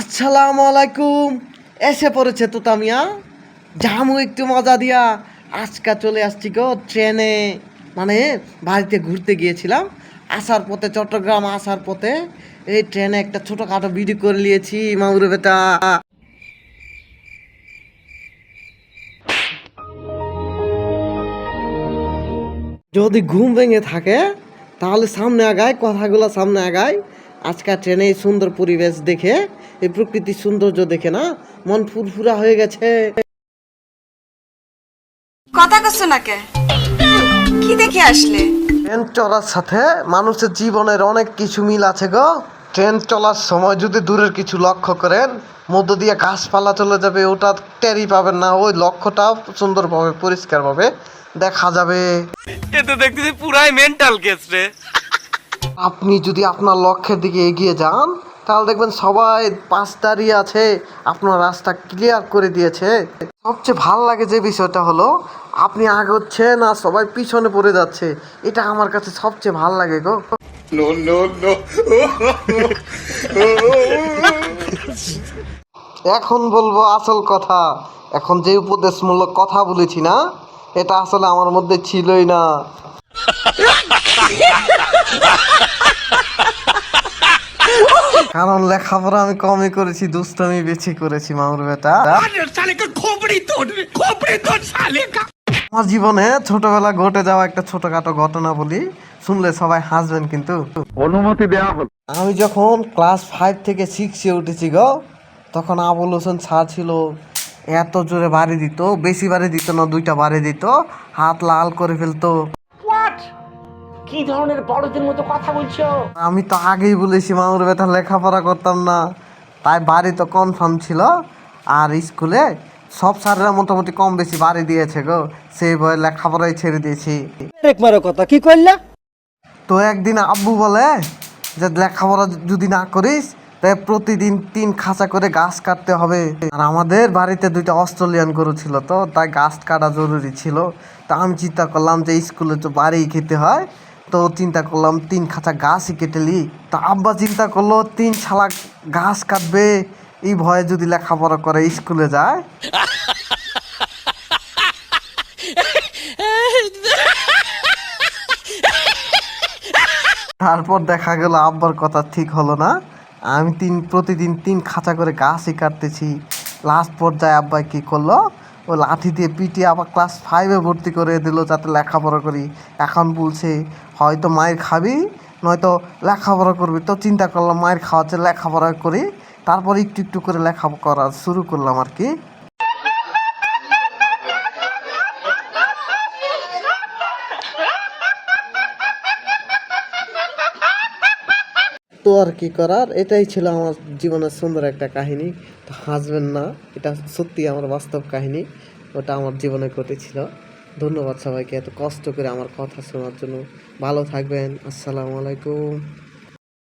আসসালামু আলাইকুম। এসে পড়েছে তোতা মিয়া, জামু একটু মজা দিয়া। আজকে চলে আসছি গো ট্রেনে, মানে বাড়িতে ঘুরতে গিয়েছিলাম। আসার পথে, চট্টগ্রাম আসার পথে এই ট্রেনে একটা ছোটোখাটো ভিডিও করে নিয়েছি মামুর বেটা। যদি ঘুম ভেঙে থাকে তাহলে সামনে আগায়, কথাগুলো সামনে আগায়। আজকাল ট্রেনে এই সুন্দর পরিবেশ দেখে, এই প্রকৃতির সৌন্দর্য দেখে না মন ফুরফুরা হয়ে গেছে। কথা কচ্ছ না কে? কি দেখে আসলে? ট্রেন চলার সাথে মানুষের জীবনের অনেক কিছু মিল আছে গো। ট্রেন চলার সময় যদি দূরের কিছু লক্ষ্য করেন, মধ্য দিয়ে গাছপালা চলে যাবে, ওটা টেরই পাবেন না। ওই লক্ষ্যটাও সুন্দরভাবে পরিষ্কারভাবে দেখা যাবে। এ তো দেখতেছি পুরাই মেন্টাল কেস রে। আপনি যদি আপনার লক্ষ্যের দিকে এগিয়ে যান তাহলে দেখবেন সবাই পাশ দাঁড়িয়ে আছে, আপনার রাস্তা ক্লিয়ার করে দিয়েছে। সবচেয়ে ভাল লাগে যে বিষয়টা হলো, আপনি আগোচ্ছেন আর সবাই পিছনে পড়ে যাচ্ছে। এটা আমার কাছে সবচেয়ে ভাল লাগে গো। No no no. এখন বলবো আসল কথা। এখন যে উপদেশমূলক কথা বলেছি না, এটা আসলে আমার মধ্যে ছিলই না। কারণ লেখাপড়া আমি কমই করেছি, দুষ্টমি বেশি করেছি মামুর বেটা। আমার জীবনে ছোটবেলা ঘটে যাওয়া একটা ছোটখাটো ঘটনা বলি, শুনলে সবাই হাসবেন কিন্তু। অনুমতি দেওয়া হল। আমি যখন ক্লাস 5 থেকে 6-এ উঠেছি গো, তখন আবুল হোসেন স্যার ছিল। এত জোরে বাড়ি দিত, বেশি বাড়ি দিত না, 2টা বাড়ি দিত, হাত লাল করে ফেলতো। কি ধরনের বড়দের মতো কথা বলছো? আমি তো আগেই বলেছি মামুর বেটা লেখাপড়া করতাম না, তাই বাড়ি তো কনফার্ম ছিল। আর স্কুলে সব স্যাররা মোটামুটি কম বেশি বাড়ি দিয়েছে গো, সেই ভয়ে লেখাপড়াই ছেড়ে দিয়েছি। একবারও কথা কি কইলা? তো একদিন আব্বু বলে যে লেখাপড়া যদি না করিস তাই প্রতিদিন 3 খাঁচা করে গাছ কাটতে হবে। আর আমাদের বাড়িতে 2টা অস্ট্রেলিয়ান গরু ছিল, তো তাই গাছ কাটা জরুরি ছিল। তা আমি চিন্তা করলাম যে স্কুলে তো বাড়ি খেতে হয়, তো চিন্তা করলাম 3 খাঁচা গাছই কেটে নি। তা আব্বা চিন্তা করলো 3 শালা গাছ কাটবে, এই ভয়ে যদি লেখাপড়া করে স্কুলে যায়। তারপর দেখা গেল আব্বার কথা ঠিক হলো না। আমি প্রতিদিন 3 খাঁচা করে গাছই কাটতেছি। লাস্ট পর্যায়ে আব্বা কি করলো, ও লাঠি দিয়ে পিটিয়ে আবার ক্লাস 5-এ ভর্তি করে দিল যাতে লেখাপড়া করি। এখন বলছে হয়তো মায়ের খাবি, নয়তো লেখাপড়া করবি। তো চিন্তা করলাম মায়ের খাওয়াচ্ছে, লেখাপড়া করি। তারপর একটু একটু করে লেখাপড়া শুরু করলাম আর কি। তো আর কি করার, এটাই ছিল আমার জীবনের সুন্দর একটা কাহিনী। তো হাসবেন না, এটা সত্যি আমার বাস্তব কাহিনী, ওটা আমার জীবনে ঘটেছিল। ধন্যবাদ সবাইকে এত কষ্ট করে আমার কথা শোনার জন্য। ভালো থাকবেন। আসসালামু আলাইকুম।